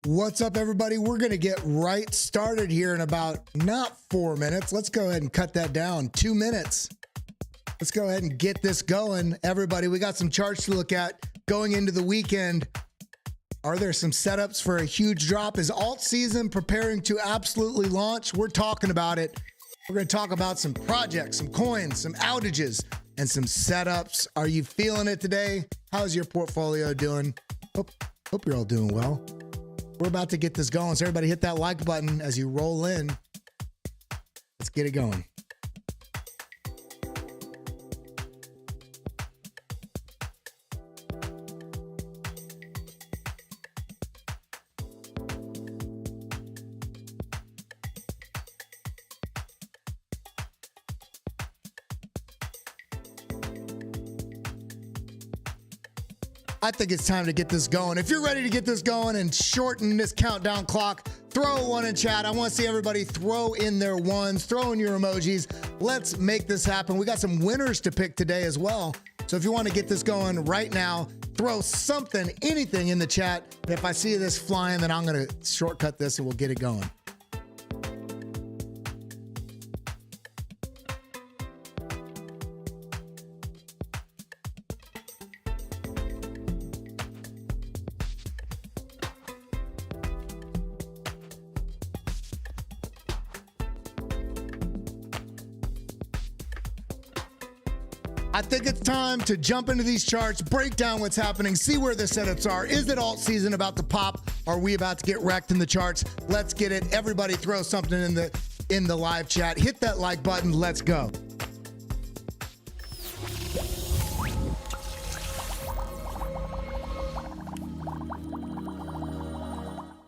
What's up, everybody? We're going to get right started here in about not 4 minutes. Let's go ahead and cut that down. 2 minutes. Let's go ahead and get this going. Everybody, we got some charts to look at going into the weekend. Are there some setups for a huge drop? Is alt season preparing to absolutely launch? We're talking about it. We're going to talk about some projects, some coins, some outages, and some setups. Are you feeling it today? How's your portfolio doing? Hope you're all doing well. We're about to get this going, so everybody hit that like button as you roll in. Let's get it going. I think it's time to get this going. If you're ready to get this going and shorten this countdown clock, throw a one in chat. I want to see everybody throw in their ones, throw in your emojis. Let's make this happen. We got some winners to pick today as well. So if you want to get this going right now, throw something, anything in the chat. And if I see this flying, then I'm going to shortcut this and we'll get it going. I think it's time to jump into these charts, break down what's happening, see where the setups are. Is it alt season about to pop? Are we about to get wrecked in the charts? Let's get it. Everybody throw something in the live chat. Hit that like button. Let's go.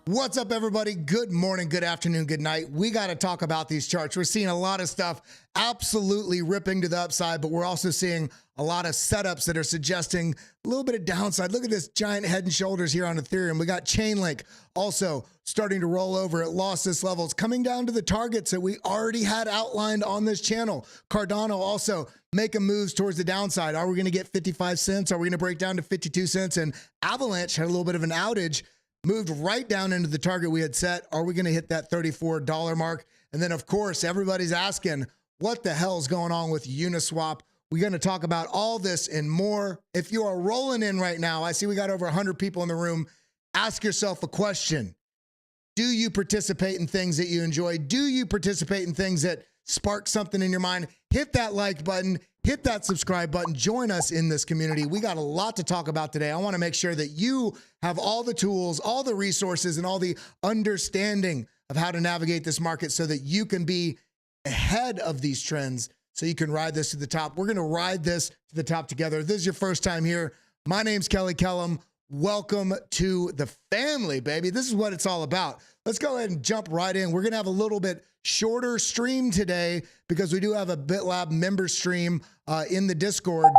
What's up, everybody? Good morning, good afternoon, good night. We got to talk about these charts. We're seeing a lot of stuff absolutely ripping to the upside, but we're also seeing a lot of setups that are suggesting a little bit of downside. Look at this giant head and shoulders here on Ethereum. We got Chainlink also starting to roll over. It lost this level. It's coming down to the targets that we already had outlined on this channel. Cardano also making moves towards the downside. Are we going to get 55 cents? Are we going to break down to 52 cents? And Avalanche had a little bit of an outage, moved right down into the target we had set. Are we going to hit that $34 mark? And then, of course, everybody's asking, what the hell is going on with Uniswap? We're going to talk about all this and more. If you are rolling in right now, I see we got over 100 people in the room. Ask yourself a question. Do you participate in things that you enjoy? Do you participate in things that spark something in your mind? Hit that like button. Hit that subscribe button. Join us in this community. We got a lot to talk about today. I want to make sure that you have all the tools, all the resources, and all the understanding of how to navigate this market so that you can be ahead of these trends so you can ride this to the top. We're going to ride this to the top together. If this is your first time here, my name's Kelly Kellum. Welcome to the family, baby. This is what it's all about. Let's go ahead and jump right in. We're going to have a little bit shorter stream today because we do have a BitLab member stream in the Discord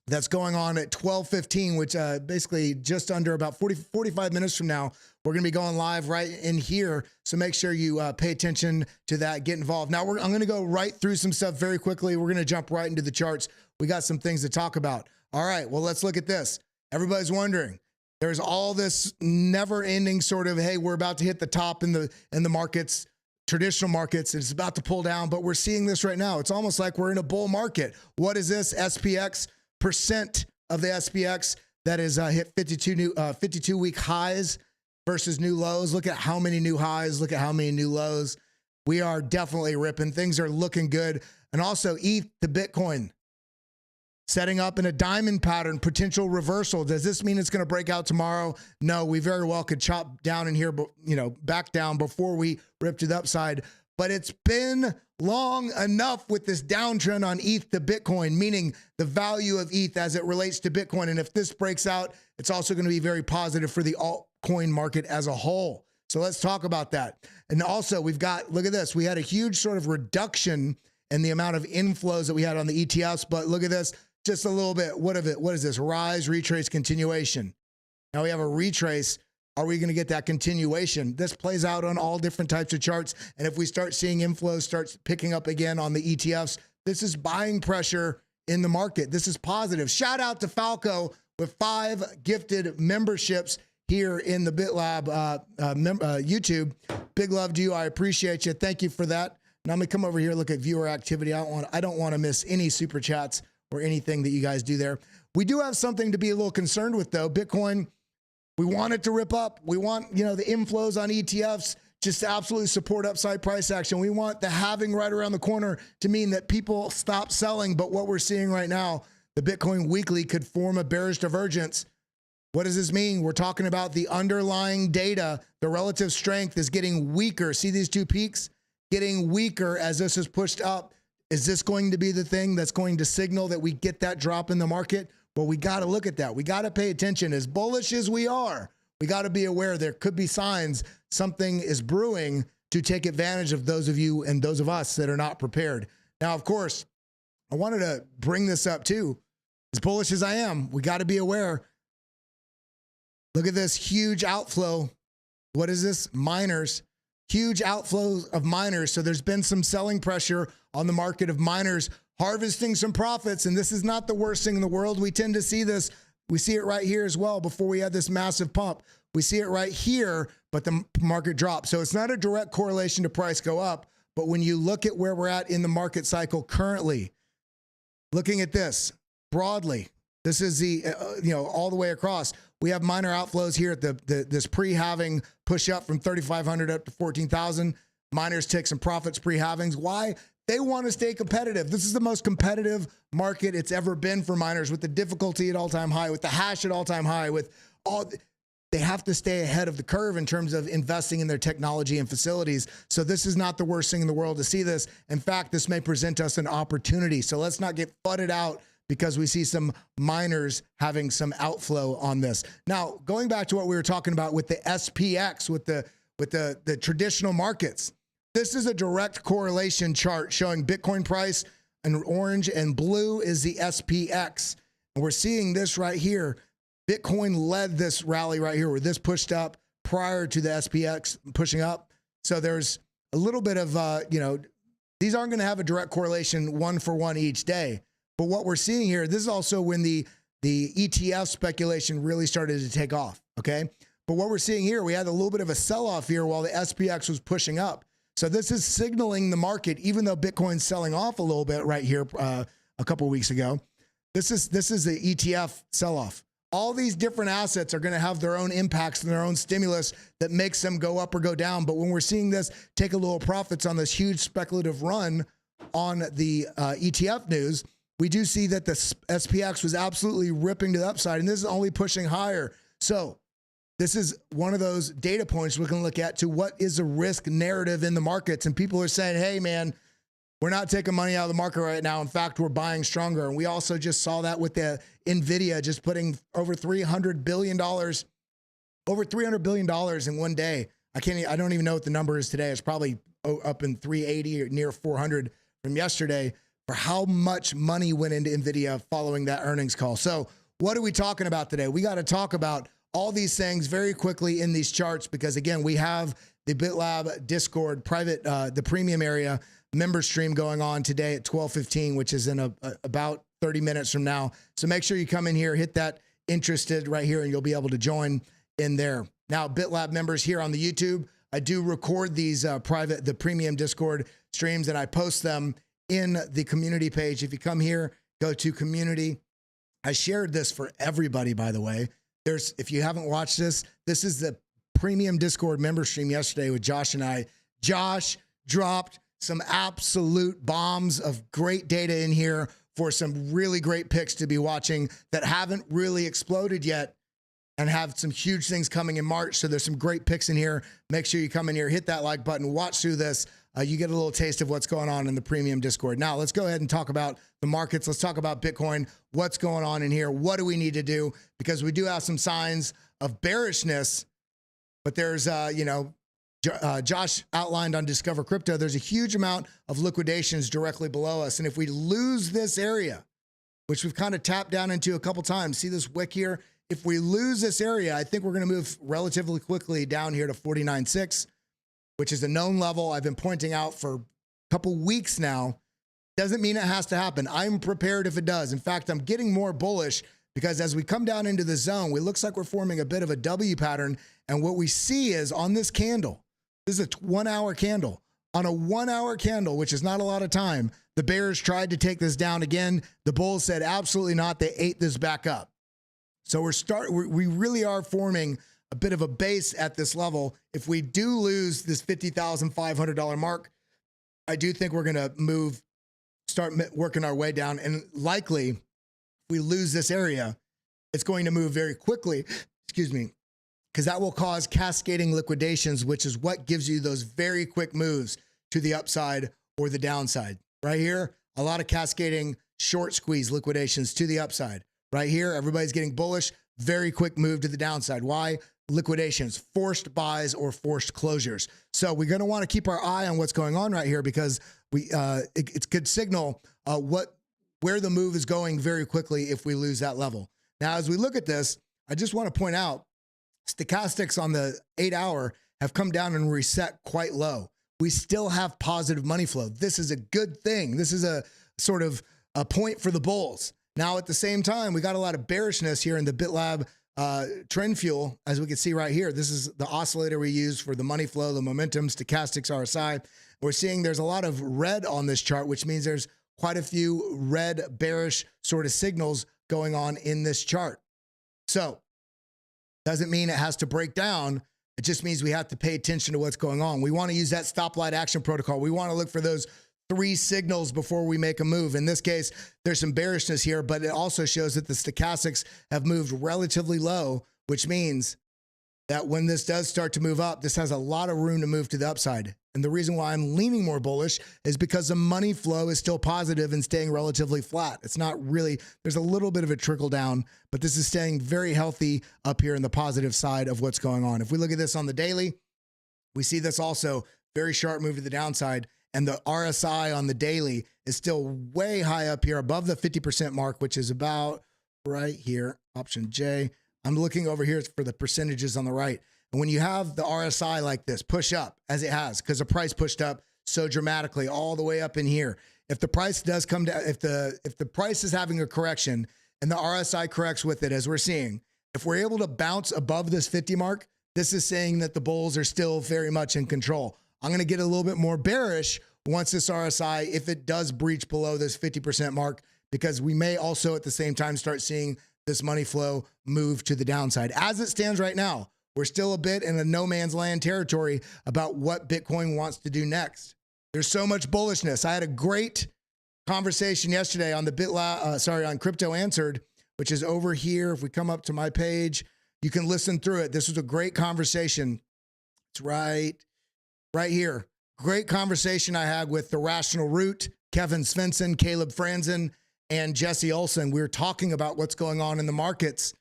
that's going on at 12:15, which basically just under about 45 minutes from now, we're going to be going live right in here. So make sure you pay attention to that, get involved. Now, I'm going to go right through some stuff very quickly. We're going to jump right into the charts. We got some things to talk about. All right, well, let's look at this. Everybody's wondering, there's all this never ending sort of, hey, we're about to hit the top in the markets, traditional markets. It's about to pull down, but we're seeing this right now. It's almost like we're in a bull market. What is this? SPX, percent of the SPX that is hit 52-week highs versus new lows. Look at how many new highs. Look at how many new lows. We are definitely ripping. Things are looking good. And also ETH to Bitcoin, setting up in a diamond pattern, potential reversal. Does this mean it's going to break out tomorrow? No, we very well could chop down in here, but back down before we rip to the upside. But it's been long enough with this downtrend on ETH to Bitcoin, meaning the value of ETH as it relates to Bitcoin. And if this breaks out, it's also going to be very positive for the altcoin market as a whole. So let's talk about that. And also we've got, look at this. We had a huge sort of reduction in the amount of inflows that we had on the ETFs, but look at this. Just a little bit. What is this? Rise, retrace, continuation. Now we have a retrace. Are we going to get that continuation? This plays out on all different types of charts. And if we start seeing inflows start picking up again on the ETFs, this is buying pressure in the market. This is positive. Shout out to Falco with 5 gifted memberships here in the BitLab YouTube. Big love to you. I appreciate you. Thank you for that. Now I'm gonna come over here, look at viewer activity. I don't want to miss any super chats or anything that you guys do there. We do have something to be a little concerned with though. Bitcoin, we want it to rip up. We want, the inflows on ETFs just to absolutely support upside price action. We want the halving right around the corner to mean that people stop selling. But what we're seeing right now, the Bitcoin weekly could form a bearish divergence. What does this mean? We're talking about the underlying data. The relative strength is getting weaker. See these two peaks? Getting weaker as this is pushed up. Is this going to be the thing that's going to signal that we get that drop in the market? Well, we got to look at that. We got to pay attention. As bullish as we are, we got to be aware there could be signs something is brewing to take advantage of those of you and those of us that are not prepared. Now, of course, I wanted to bring this up too. As bullish as I am, we got to be aware. Look at this huge outflow. What is this? Miners. Huge outflow of miners. So there's been some selling pressure on the market of miners harvesting some profits. And this is not the worst thing in the world. We tend to see this. We see it right here as well before we had this massive pump. We see it right here, but the market dropped. So it's not a direct correlation to price go up. But when you look at where we're at in the market cycle currently, looking at this broadly, this is the, all the way across. We have minor outflows here at this pre-halving push up from 3,500 up to 14,000. Miners take some profits pre-halvings. Why? They want to stay competitive. This is the most competitive market it's ever been for miners, with the difficulty at all-time high, with the hash at all-time high, with all. They have to stay ahead of the curve in terms of investing in their technology and facilities. So this is not the worst thing in the world to see this. In fact, this may present us an opportunity. So let's not get flooded out because we see some miners having some outflow on this. Now, going back to what we were talking about with the SPX, with the traditional markets, this is a direct correlation chart showing Bitcoin price, and orange and blue is the SPX. And we're seeing this right here. Bitcoin led this rally right here where this pushed up prior to the SPX pushing up. So there's a little bit of, these aren't going to have a direct correlation one for one each day. But what we're seeing here, this is also when the ETF speculation really started to take off, okay? But what we're seeing here, we had a little bit of a sell-off here while the SPX was pushing up. So this is signaling the market, even though Bitcoin's selling off a little bit right here a couple of weeks ago. This is the ETF sell-off. All these different assets are going to have their own impacts and their own stimulus that makes them go up or go down. But when we're seeing this take a little profits on this huge speculative run on the ETF news, we do see that the SPX was absolutely ripping to the upside, and this is only pushing higher. So this is one of those data points we can look at to what is the risk narrative in the markets. And people are saying, hey, man, we're not taking money out of the market right now. In fact, we're buying stronger. And we also just saw that with the NVIDIA just putting over $300 billion in one day. I don't even know what the number is today. It's probably up in 380 or near 400 from yesterday for how much money went into NVIDIA following that earnings call. So what are we talking about today? We got to talk about all these things very quickly in these charts because, again, we have the BitLab Discord private, the premium area member stream going on today at 12:15, which is in about 30 minutes from now. So make sure you come in here, hit that interested right here, and you'll be able to join in there. Now, BitLab members here on the YouTube, I do record these the premium Discord streams, and I post them in the community page. If you come here, go to community. I shared this for everybody, by the way. If you haven't watched this, this is the premium Discord member stream yesterday with Josh and I. Josh dropped some absolute bombs of great data in here for some really great picks to be watching that haven't really exploded yet and have some huge things coming in March. So there's some great picks in here. Make sure you come in here, hit that like button, watch through this. You get a little taste of what's going on in the premium Discord. Now, let's go ahead and talk about the markets. Let's talk about Bitcoin. What's going on in here? What do we need to do? Because we do have some signs of bearishness, but there's, Josh outlined on Discover Crypto, there's a huge amount of liquidations directly below us. And if we lose this area, which we've kind of tapped down into a couple times, see this wick here? If we lose this area, I think we're going to move relatively quickly down here to 49.6, which is a known level I've been pointing out for a couple weeks now. Doesn't mean it has to happen. I'm prepared if it does. In fact, I'm getting more bullish because as we come down into the zone, it looks like we're forming a bit of a W pattern. And what we see is on this candle, this is a 1 hour candle. On a 1 hour candle, which is not a lot of time, the bears tried to take this down again. The bulls said absolutely not. They ate this back up. So we really are forming a bit of a base at this level. If we do lose this $50,500 mark, I do think we're going to start working our way down. And likely, if we lose this area, it's going to move very quickly, excuse me, because that will cause cascading liquidations, which is what gives you those very quick moves to the upside or the downside. Right here, a lot of cascading short squeeze liquidations to the upside. Right here, everybody's getting bullish, very quick move to the downside. Why? Liquidations, forced buys or forced closures. So we're going to want to keep our eye on what's going on right here, because it's good signal where the move is going very quickly if we lose that level. Now, as we look at this, I just want to point out stochastics on the 8 hour have come down and reset quite low. We still have positive money flow. This is a good thing. This is a sort of a point for the bulls. Now, at the same time, we got a lot of bearishness here in the BitLab trend fuel, as we can see right here. This is the oscillator we use for the money flow, the momentum, stochastics, RSI. We're seeing there's a lot of red on this chart, which means there's quite a few red bearish sort of signals going on in this chart. So doesn't mean it has to break down. It just means we have to pay attention to what's going on. We want to use that stoplight action protocol. We want to look for those 3 signals before we make a move. In this case, there's some bearishness here, but it also shows that the stochastics have moved relatively low, which means that when this does start to move up, this has a lot of room to move to the upside. And the reason why I'm leaning more bullish is because the money flow is still positive and staying relatively flat. It's not really, there's a little bit of a trickle down, but this is staying very healthy up here in the positive side of what's going on. If we look at this on the daily, we see this also very sharp move to the downside. And the RSI on the daily is still way high up here above the 50% mark, which is about right here, option J. I'm looking over here for the percentages on the right. And when you have the RSI like this push up, as it has, because the price pushed up so dramatically all the way up in here, if the price does come down, if the price is having a correction and the RSI corrects with it, as we're seeing, if we're able to bounce above this 50 mark, this is saying that the bulls are still very much in control. I'm going to get a little bit more bearish once this RSI, if it does breach below this 50% mark, because we may also at the same time start seeing this money flow move to the downside. As it stands right now, we're still a bit in a no man's land territory about what Bitcoin wants to do next. There's so much bullishness. I had a great conversation yesterday on the BitLab, on Crypto Answered, which is over here. If we come up to my page, you can listen through it. This was a great conversation. It's right here. Great conversation I had with the Rational Root, Kevin Svensson, Caleb Franzen, and Jesse Olson. We were talking about what's going on in the markets,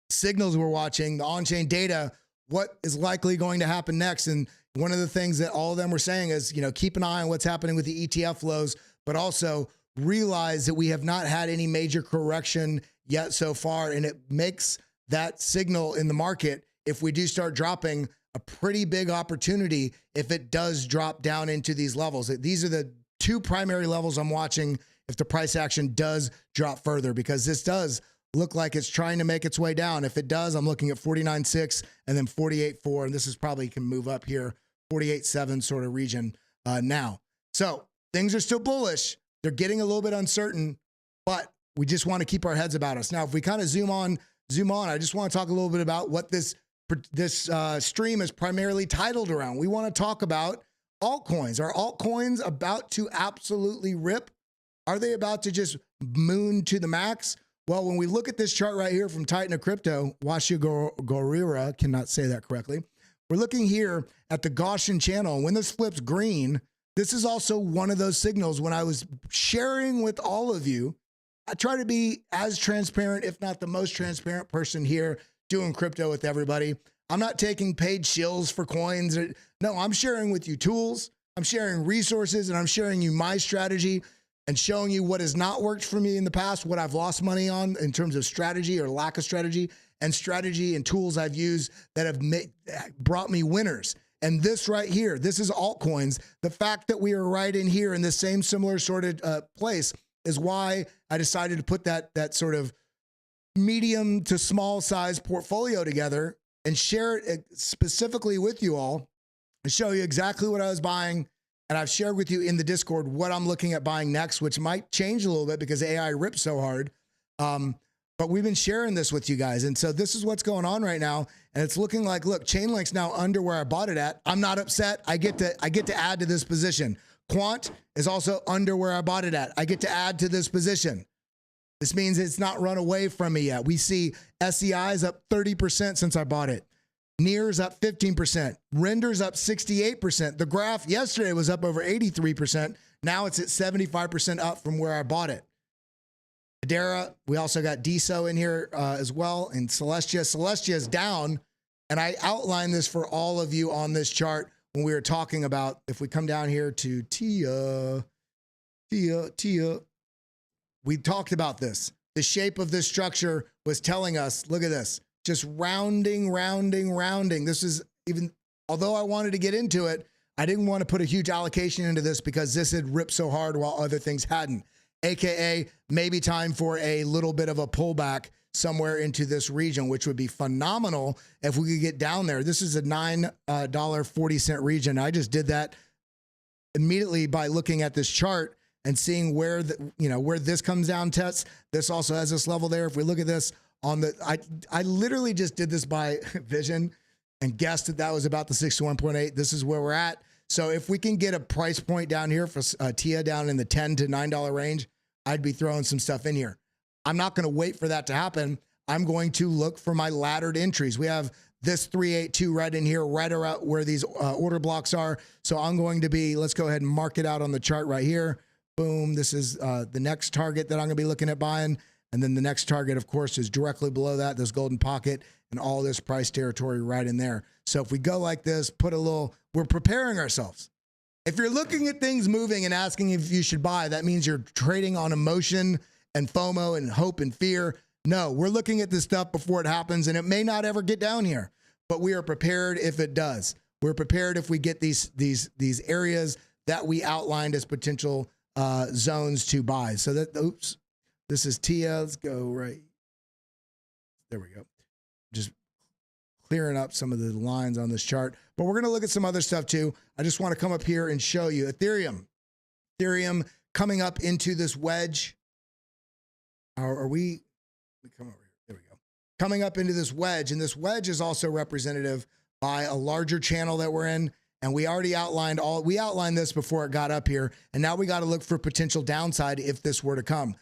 signals we're watching, the on-chain data, what is likely going to happen next. And one of the things that all of them were saying is, keep an eye on what's happening with the ETF flows, but also realize that we have not had any major correction yet so far. And it makes that signal in the market, if we do start dropping, a pretty big opportunity if it does drop down into these levels. These are the 2 primary levels I'm watching if the price action does drop further, because this does look like it's trying to make its way down. If it does, I'm looking at 49.6 and then 48.4, and this is probably can move up here, 48.7 sort of region now. So things are still bullish. They're getting a little bit uncertain, but we just want to keep our heads about us. Now, if we kind of zoom on, I just want to talk a little bit about what this stream is primarily titled around. We want to talk about altcoins. Are altcoins about to absolutely rip? Are they about to just moon to the max? Well, when we look at this chart right here from Titan of Crypto, Washigorira, cannot say that correctly. We're looking here at the Gaussian channel. And when this flips green, this is also one of those signals. When I was sharing with all of you, I try to be as transparent, if not the most transparent person here doing crypto with everybody. I'm not taking paid shills for coins. No, I'm sharing with you tools. I'm sharing resources, and I'm sharing you my strategy and showing you what has not worked for me in the past, what I've lost money on in terms of strategy or lack of strategy, and strategy and tools I've used that have brought me winners. And this right here, this is altcoins. The fact that we are right in here in the same similar sort of place is why I decided to put that sort of medium to small size portfolio together and share it specifically with you all and show you exactly what I was buying. And I've shared with you in the Discord what I'm looking at buying next, which might change a little bit because AI ripped so hard. But we've been sharing this with you guys. And so this is what's going on right now. And it's looking like, look, Chainlink's now under where I bought it at. I'm not upset. I get to add to this position. Quant is also under where I bought it at. I get to add to this position. This means it's not run away from me yet. We see SEI is up 30% since I bought it. NEAR's up 15%. Render's up 68%. The graph yesterday was up over 83%. Now it's at 75% up from where I bought it. Hedera, we also got DSO in here as well. And Celestia. Celestia is down. And I outlined this for all of you on this chart when we were talking about, if we come down here to TIA, we talked about this. The shape of this structure was telling us, look at this, just rounding. This is even, although I wanted to get into it, I didn't want to put a huge allocation into this because this had ripped so hard while other things hadn't. AKA maybe time for a little bit of a pullback somewhere into this region, which would be phenomenal if we could get down there. This is a $9.40 region. I just did that immediately by looking at this chart and seeing where where this comes down tests. This also has this level there. If we look at this on the, I literally just did this by vision and guessed that that was about the 61.8. This is where we're at. So if we can get a price point down here for TIA down in the $10 to $9 range, I'd be throwing some stuff in here. I'm not going to wait for that to happen. I'm going to look for my laddered entries. We have this 382 right in here, right around where these order blocks are. So I'm going to be, let's go ahead and mark it out on the chart right here. Boom. This is the next target that I'm going to be looking at buying. And then the next target, of course, is directly below that, this golden pocket and all this price territory right in there. So if we go like this, put a little, we're preparing ourselves. If you're looking at things moving and asking if you should buy, that means you're trading on emotion and FOMO and hope and fear. No, we're looking at this stuff before it happens, and it may not ever get down here, but we are prepared if it does. We're prepared if we get these areas that we outlined as potential zones to buy. So that, oops, this is TIA. Let's go right. There we go. Just clearing up some of the lines on this chart, but we're going to look at some other stuff too. I just want to come up here and show you Ethereum coming up into this wedge. Are we come over here? There we go. Coming up into this wedge, and this wedge is also representative by a larger channel that we're in. And we already outlined we outlined this before it got up here. And now we got to look for potential downside if this were to come.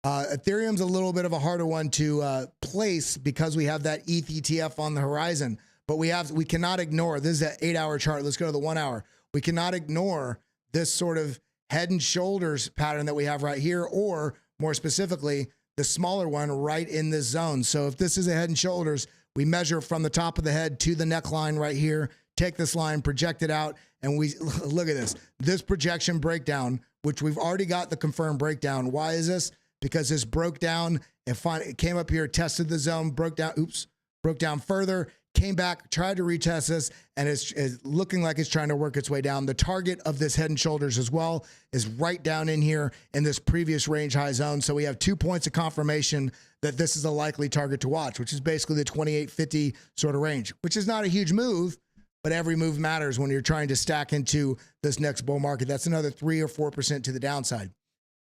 Ethereum's a little bit of a harder one to place because we have that ETH ETF on the horizon, but we cannot ignore, this is an 8-hour chart. Let's go to the 1 hour. We cannot ignore this sort of head and shoulders pattern that we have right here, or more specifically, the smaller one right in this zone. So if this is a head and shoulders, we measure from the top of the head to the neckline right here, take this line, project it out, and we look at this projection breakdown, which we've already got the confirmed breakdown. Why is this? Because this broke down and it came up here, tested the zone, broke down further, came back, tried to retest this, and it's looking like it's trying to work its way down. The target of this head and shoulders as well is right down in here in this previous range high zone. So we have 2 points of confirmation that this is a likely target to watch, which is basically the 2850 sort of range, which is not a huge move, but every move matters when you're trying to stack into this next bull market. That's another 3 or 4% to the downside.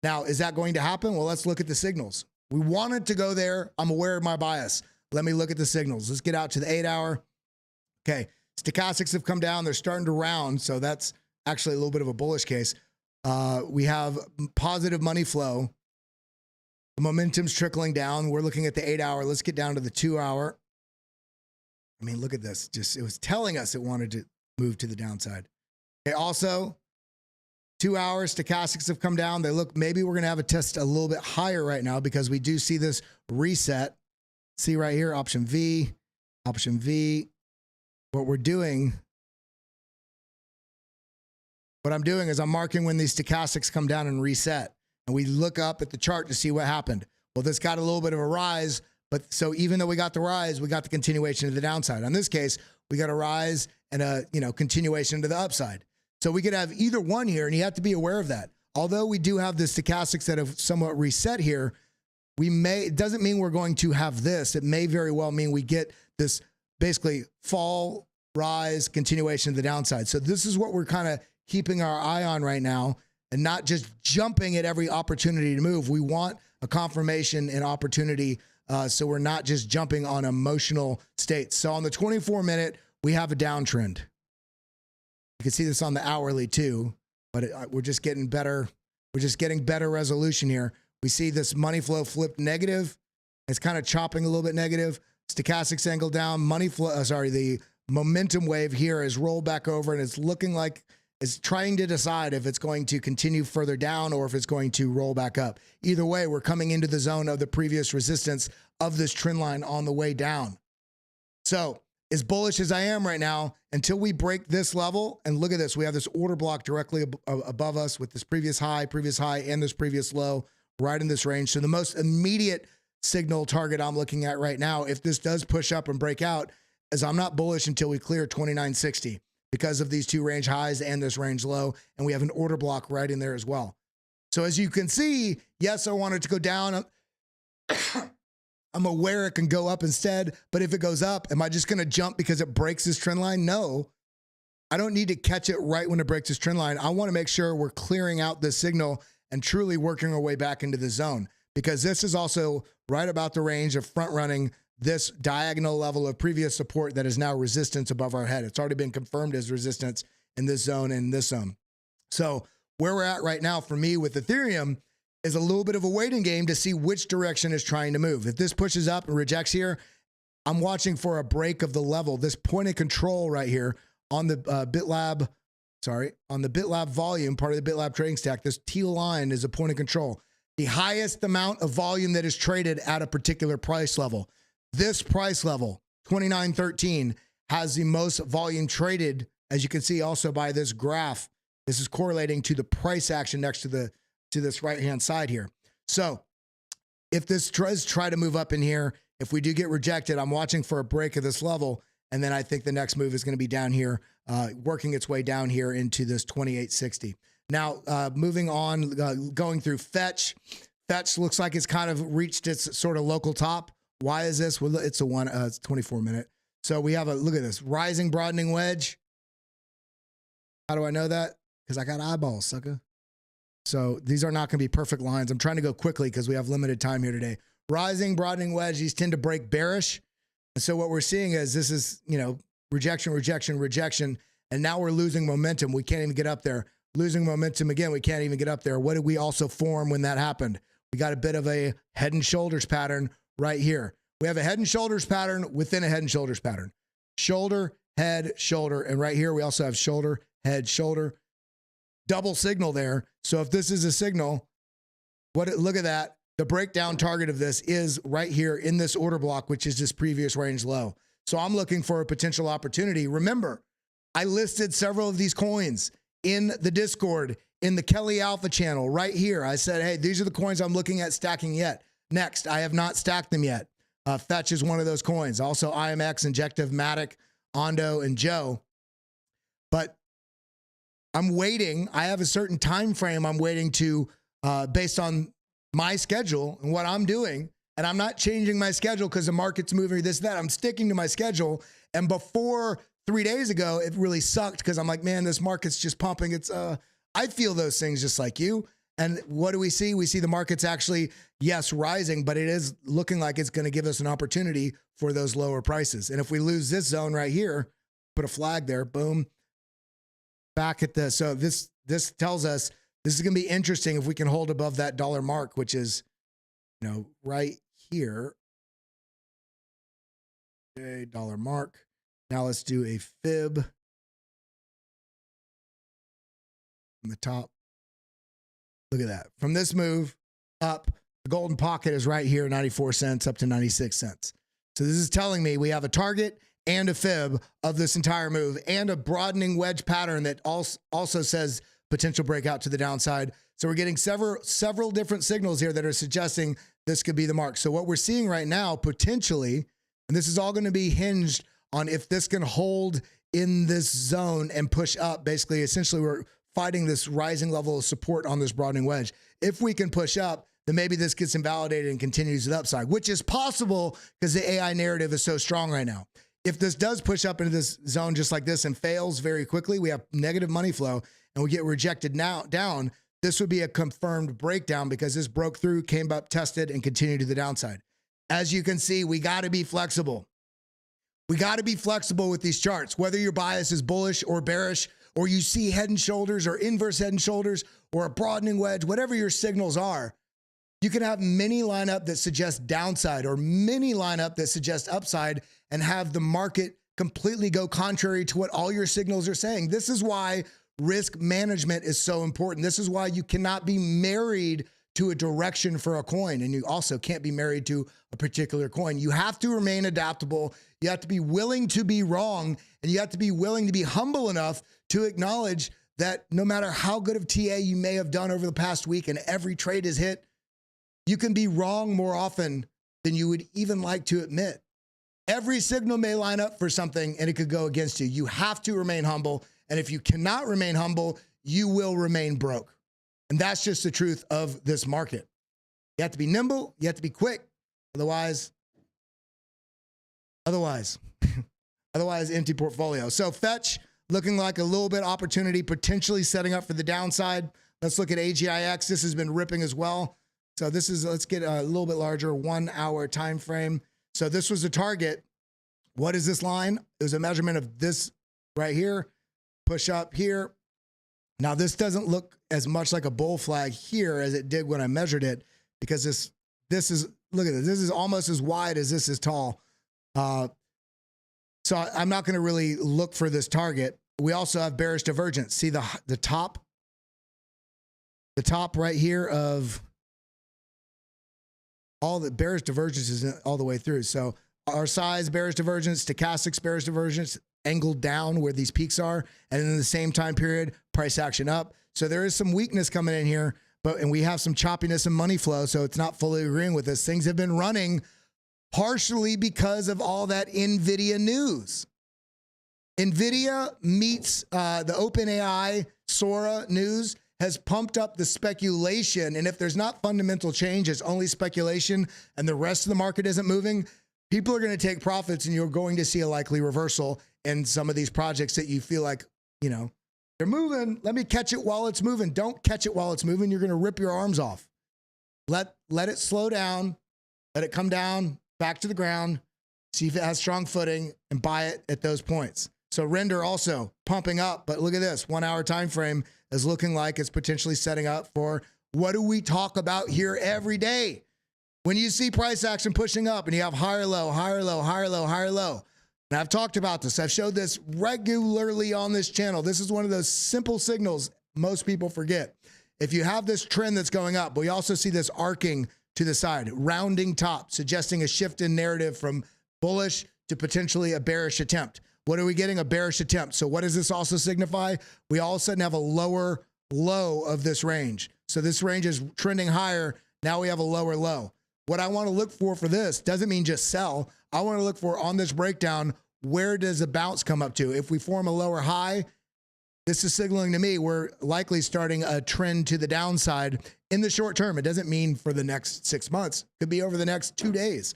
Now, is that going to happen? Well, let's look at the signals. We wanted to go there. I'm aware of my bias. Let me look at the signals. Let's get out to the 8-hour. Okay, stochastics have come down. They're starting to round, so that's actually a little bit of a bullish case. We have positive money flow. The momentum's trickling down. We're looking at the 8-hour. Let's get down to the 2-hour. I mean, look at this. Just, it was telling us it wanted to move to the downside. Okay, also, 2 hours, stochastics have come down. They look, maybe we're going to have a test a little bit higher right now because we do see this reset. See right here, option V. What I'm doing is I'm marking when these stochastics come down and reset. And we look up at the chart to see what happened. Well, this got a little bit of a rise, but so even though we got the rise, we got the continuation to the downside. In this case, we got a rise and a continuation to the upside. So we could have either one here, and you have to be aware of that. Although we do have the stochastics that have somewhat reset here, it doesn't mean we're going to have this. It may very well mean we get this basically fall, rise, continuation of the downside. So this is what we're kind of keeping our eye on right now, and not just jumping at every opportunity to move. We want a confirmation and opportunity, so we're not just jumping on emotional states. So on the 24-minute, we have a downtrend. You can see this on the hourly too, but we're just getting better. We're just getting better resolution here. We see this money flow flipped negative. It's kind of chopping a little bit negative. Stochastics angle down. Money flow, the momentum wave here is rolled back over, and it's looking like it's trying to decide if it's going to continue further down or if it's going to roll back up. Either way, we're coming into the zone of the previous resistance of this trend line on the way down. So as bullish as I am right now, until we break this level, and look at this, we have this order block directly above us with this previous high, and this previous low right in this range. So the most immediate signal target I'm looking at right now, if this does push up and break out, is I'm not bullish until we clear 2960 because of these two range highs and this range low, and we have an order block right in there as well. So as you can see, yes, I want it to go down. I'm aware it can go up instead, but if it goes up, am I just going to jump because it breaks this trend line? No, I don't need to catch it right when it breaks this trend line. I want to make sure we're clearing out this signal and truly working our way back into the zone, because this is also right about the range of front running this diagonal level of previous support that is now resistance above our head. It's already been confirmed as resistance in this zone and this zone. So where we're at right now for me with Ethereum is a little bit of a waiting game to see which direction is trying to move. If this pushes up and rejects here, I'm watching for a break of the level. This point of control right here on the BitLab volume, part of the BitLab trading stack, this teal line is a point of control. The highest amount of volume that is traded at a particular price level. This price level, 2913, has the most volume traded, as you can see also by this graph. This is correlating to the price action next to this right-hand side here. So if this does try to move up in here, if we do get rejected, I'm watching for a break of this level, and then I think the next move is going to be down here, working its way down here into this 2860. Now, moving on, going through Fetch. Fetch looks like it's kind of reached its sort of local top. Why is this? Well, it's a 24-minute. So we have look at this, rising broadening wedge. How do I know that? Because I got eyeballs, sucker. So these are not going to be perfect lines. I'm trying to go quickly because we have limited time here today. Rising, broadening wedge, these tend to break bearish. And so what we're seeing is this is, rejection, rejection, rejection. And now we're losing momentum. We can't even get up there. Losing momentum again, we can't even get up there. What did we also form when that happened? We got a bit of a head and shoulders pattern right here. We have a head and shoulders pattern within a head and shoulders pattern. Shoulder, head, shoulder. And right here, we also have shoulder, head, shoulder. Double signal there. So if this is a signal, look at that. The breakdown target of this is right here in this order block, which is this previous range low. So I'm looking for a potential opportunity. Remember, I listed several of these coins in the Discord, in the Kelly Alpha channel right here. I said, hey, these are the coins I'm looking at stacking yet. Next, I have not stacked them yet. Fetch is one of those coins. Also IMX, Injective, Matic, Ondo, and Joe. But I'm waiting. I have a certain time frame I'm waiting to, based on my schedule and what I'm doing. And I'm not changing my schedule because the market's moving this, that. I'm sticking to my schedule. And before 3 days ago, it really sucked because I'm like, man, this market's just pumping. I feel those things just like you. And what do we see? We see the market's actually, yes, rising, but it is looking like it's going to give us an opportunity for those lower prices. And if we lose this zone right here, put a flag there, boom, back at the, so this tells us this is going to be interesting if we can hold above that dollar mark, which is, right here. Okay, dollar mark. Now let's do a fib on the top. Look at that. From this move up, the golden pocket is right here, 94 cents up to 96 cents. So this is telling me we have a target and a fib of this entire move and a broadening wedge pattern that also says potential breakout to the downside. So we're getting several different signals here that are suggesting this could be the mark. So what we're seeing right now, potentially, and this is all going to be hinged on if this can hold in this zone and push up. Basically, essentially, we're fighting this rising level of support on this broadening wedge. If we can push up, then maybe this gets invalidated and continues to the upside, which is possible because the AI narrative is so strong right now. If this does push up into this zone just like this and fails very quickly, we have negative money flow and we get rejected now down, this would be a confirmed breakdown because this broke through, came up, tested, and continued to the downside. As you can see, we got to be flexible. We got to be flexible with these charts, whether your bias is bullish or bearish, or you see head and shoulders or inverse head and shoulders or a broadening wedge, whatever your signals are. You can have many lineup that suggest downside or many lineup that suggest upside and have the market completely go contrary to what all your signals are saying. This is why risk management is so important. This is why you cannot be married to a direction for a coin, and you also can't be married to a particular coin. You have to remain adaptable. You have to be willing to be wrong, and you have to be willing to be humble enough to acknowledge that no matter how good of TA you may have done over the past week and every trade is hit, you can be wrong more often than you would even like to admit. Every signal may line up for something and it could go against you. You have to remain humble. And if you cannot remain humble, you will remain broke. And that's just the truth of this market. You have to be nimble. You have to be quick. Otherwise, empty portfolio. So fetch looking like a little bit opportunity, potentially setting up for the downside. Let's look at AGIX. This has been ripping as well. So this is, let's get a little bit larger 1 hour time frame. So this was the target. What is this line? It was a measurement of this right here. Push up here. Now this doesn't look as much like a bull flag here as it did when I measured it, because this is, look at this. This is almost as wide as this is tall. So I'm not going to really look for this target. We also have bearish divergence. See the top right here of all the bearish divergence is all the way through. So our size bearish divergence, stochastics bearish divergence, angled down where these peaks are, and in the same time period, price action up. So there is some weakness coming in here, and we have some choppiness and money flow, so it's not fully agreeing with us. Things have been running partially because of all that NVIDIA news. NVIDIA meets the OpenAI Sora news has pumped up the speculation, and if there's not fundamental change, it's only speculation, and the rest of the market isn't moving, people are going to take profits, and you're going to see a likely reversal in some of these projects that you feel like, you know, they're moving. Let me catch it while it's moving. Don't catch it while it's moving. You're going to rip your arms off. Let it slow down. Let it come down back to the ground. See if it has strong footing and buy it at those points. So render also pumping up, but look at this 1 hour time frame is looking like it's potentially setting up for what do we talk about here every day? When you see price action pushing up and you have higher low, higher low, higher low, higher low. And I've talked about this. I've showed this regularly on this channel. This is one of those simple signals most people forget. If you have this trend that's going up, but we also see this arcing to the side, rounding top, suggesting a shift in narrative from bullish to potentially a bearish attempt. What are we getting? A bearish attempt. So what does this also signify? We all of a sudden have a lower low of this range. So this range is trending higher. Now we have a lower low. What I want to look for this doesn't mean just sell. I want to look for on this breakdown, where does the bounce come up to? If we form a lower high, this is signaling to me we're likely starting a trend to the downside in the short term. It doesn't mean for the next 6 months. It could be over the next 2 days.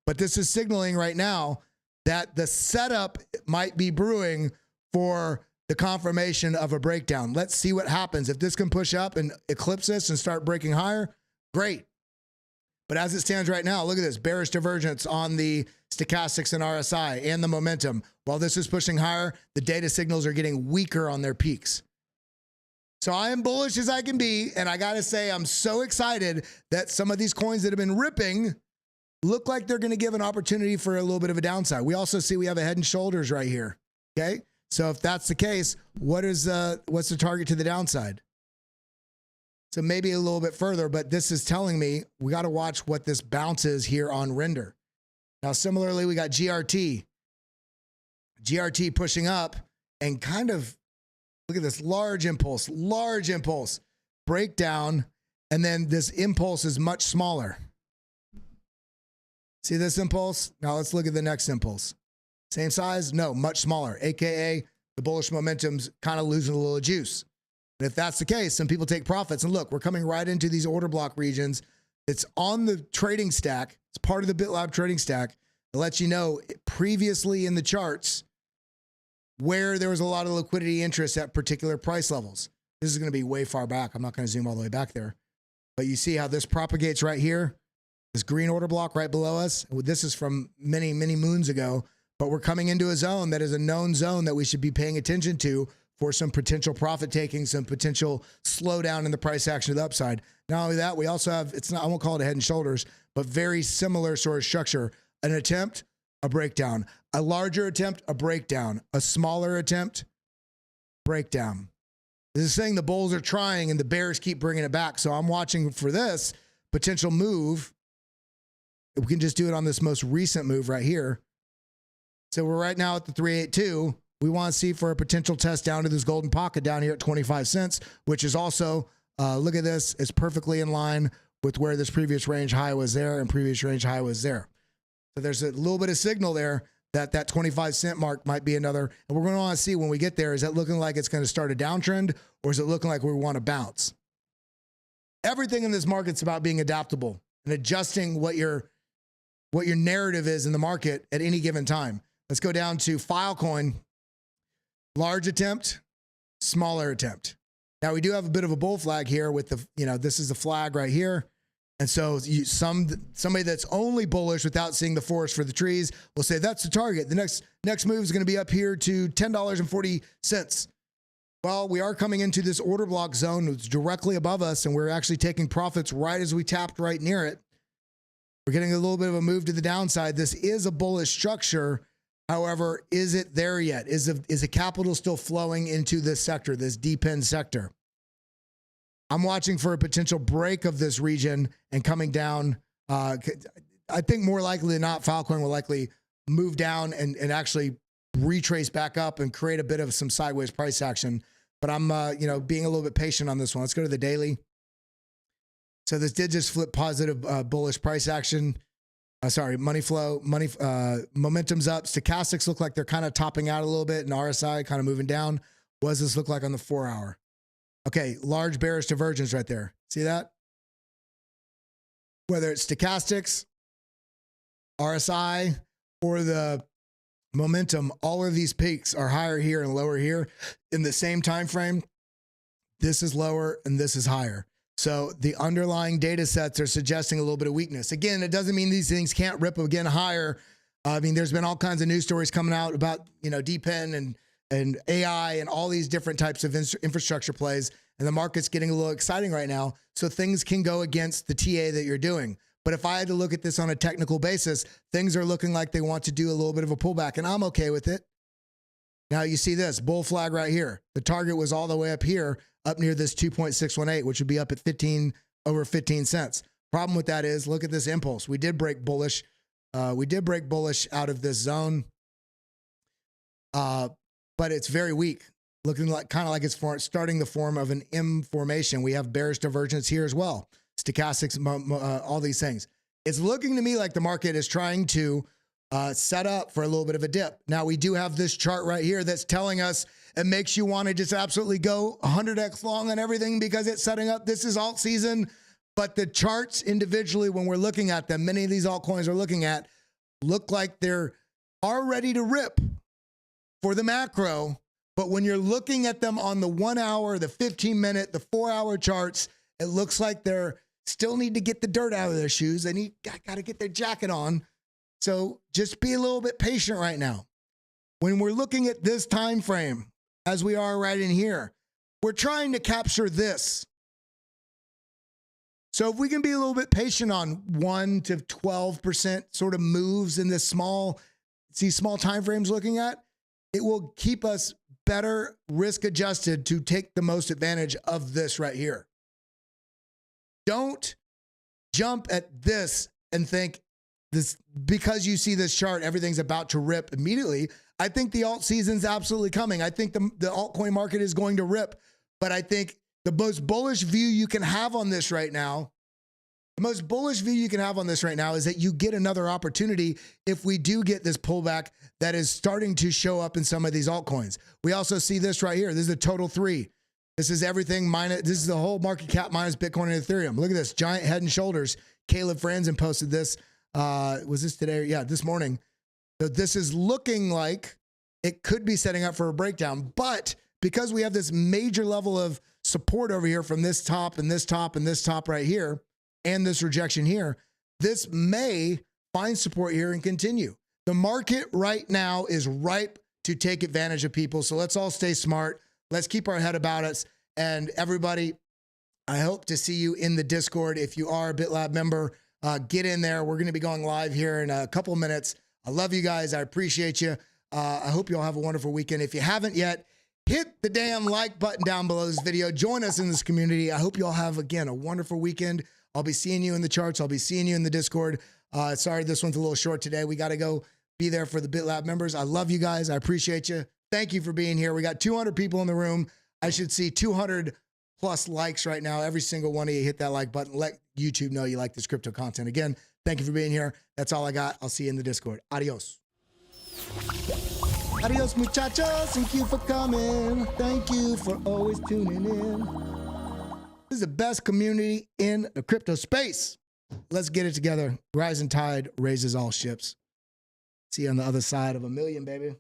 But this is signaling right now that the setup might be brewing for the confirmation of a breakdown. Let's see what happens. If this can push up and eclipse this and start breaking higher, great. But as it stands right now, look at this bearish divergence on the stochastics and RSI and the momentum. While this is pushing higher, the data signals are getting weaker on their peaks. So I am bullish as I can be, and I gotta say I'm so excited that some of these coins that have been ripping look like they're gonna give an opportunity for a little bit of a downside. We also see we have a head and shoulders right here, okay? So if that's the case, what's the target to the downside? So maybe a little bit further, but this is telling me we got to watch what this bounces here on render. Now, similarly, we got GRT. GRT pushing up and kind of, look at this large impulse, breakdown, and then this impulse is much smaller. See this impulse? Now let's look at the next impulse. Same size? No, much smaller, AKA the bullish momentum's kind of losing a little juice. And if that's the case, some people take profits. And look, we're coming right into these order block regions. It's on the trading stack. It's part of the BitLab trading stack. It lets you know previously in the charts where there was a lot of liquidity interest at particular price levels. This is going to be way far back. I'm not going to zoom all the way back there. But you see how this propagates right here? This green order block right below us. This is from many, many moons ago. But we're coming into a zone that is a known zone that we should be paying attention to for some potential profit taking, some potential slowdown in the price action to the upside. Not only that, we also have, it's not, I won't call it a head and shoulders, but very similar sort of structure. An attempt, a breakdown. A larger attempt, a breakdown. A smaller attempt, breakdown. This is saying the bulls are trying and the bears keep bringing it back. So I'm watching for this potential move. We can just do it on this most recent move right here. So we're right now at the 382. We want to see for a potential test down to this golden pocket down here at 25 cents, which is also, look at this, it's perfectly in line with where this previous range high was there and previous range high was there. So there's a little bit of signal there that that 25 cent mark might be another. And we're going to want to see when we get there, is that looking like it's going to start a downtrend or is it looking like we want to bounce? Everything in this market's about being adaptable and adjusting what your narrative is in the market at any given time. Let's go down to Filecoin. Large attempt, smaller attempt. Now we do have a bit of a bull flag here with the, this is the flag right here. And so somebody that's only bullish without seeing the forest for the trees will say that's the target. The next move is going to be up here to $10.40. Well, we are coming into this order block zone. It's directly above us, and we're actually taking profits right as we tapped right near it. We're getting a little bit of a move to the downside. This is a bullish structure. However, is it there yet? Is the capital still flowing into this sector, this deep end sector? I'm watching for a potential break of this region and coming down. I think more likely than not, Filecoin will likely move down and actually retrace back up and create a bit of some sideways price action. But I'm, being a little bit patient on this one. Let's go to the daily. So this did just flip positive bullish price action. Money flow, momentum's up. Stochastics look like they're kind of topping out a little bit, and RSI kind of moving down. What does this look like on the 4 hour? Okay, large bearish divergence right there. See that? Whether it's stochastics, RSI, or the momentum, all of these peaks are higher here and lower here in the same time frame. This is lower and this is higher. So the underlying data sets are suggesting a little bit of weakness. Again, it doesn't mean these things can't rip again higher. I mean, there's been all kinds of news stories coming out about, DePen and AI and all these different types of infrastructure plays. And the market's getting a little exciting right now. So things can go against the TA that you're doing. But if I had to look at this on a technical basis, things are looking like they want to do a little bit of a pullback, and I'm okay with it. Now you see this bull flag right here. The target was all the way up here, up near this 2.618, which would be up at over 15 cents. Problem with that is, look at this impulse. We did break bullish. Out of this zone, but it's very weak, looking like kind of like it's starting the form of an M formation. We have bearish divergence here as well. Stochastics, all these things. It's looking to me like the market is trying to set up for a little bit of a dip. Now we do have this chart right here that's telling us it makes you want to just absolutely go 100x long on everything because it's setting up. This is alt season, but the charts individually, when we're looking at them, many of these altcoins we're looking at look like they're ready to rip for the macro. But when you're looking at them on the 1 hour, the 15 minute, the 4 hour charts, it looks like they're still need to get the dirt out of their shoes. They got to get their jacket on. So just be a little bit patient right now. When we're looking at this time frame, as we are right in here, we're trying to capture this. So if we can be a little bit patient on 1 to 12% sort of moves in this small time frames looking at, it will keep us better risk adjusted to take the most advantage of this right here. Don't jump at this and think this because you see this chart, everything's about to rip immediately. I think the alt season's absolutely coming. I think the altcoin market is going to rip, but I think the most bullish view you can have on this right now, is that you get another opportunity if we do get this pullback that is starting to show up in some of these altcoins. We also see this right here. This is the TOTAL3. This is everything minus, this is the whole market cap minus Bitcoin and Ethereum. Look at this giant head and shoulders. Caleb Franzen posted this. Was this today? Yeah, this morning. So this is looking like it could be setting up for a breakdown, but because we have this major level of support over here from this top and this top and this top right here, and this rejection here, this may find support here and continue. The market right now is ripe to take advantage of people. So let's all stay smart. Let's keep our head about us. And everybody, I hope to see you in the Discord. If you are a BitLab member, get in there. We're going to be going live here in a couple of minutes. I love you guys. I appreciate you. I hope you all have a wonderful weekend. If you haven't yet, hit the damn like button down below this video. Join us in this community. I hope you all have, again, a wonderful weekend. I'll be seeing you in the charts. I'll be seeing you in the Discord. Sorry, this one's a little short today. We got to go be there for the BitLab members. I love you guys. I appreciate you. Thank you for being here. We got 200 people in the room. I should see 200 plus likes right now. Every single one of you hit that like button. Let YouTube know you like this crypto content. Again, thank you for being here. That's all I got. I'll see you in the Discord. Adios. Adios, muchachos. Thank you for coming. Thank you for always tuning in. This is the best community in the crypto space. Let's get it together. Rising tide raises all ships. See you on the other side of a million, baby.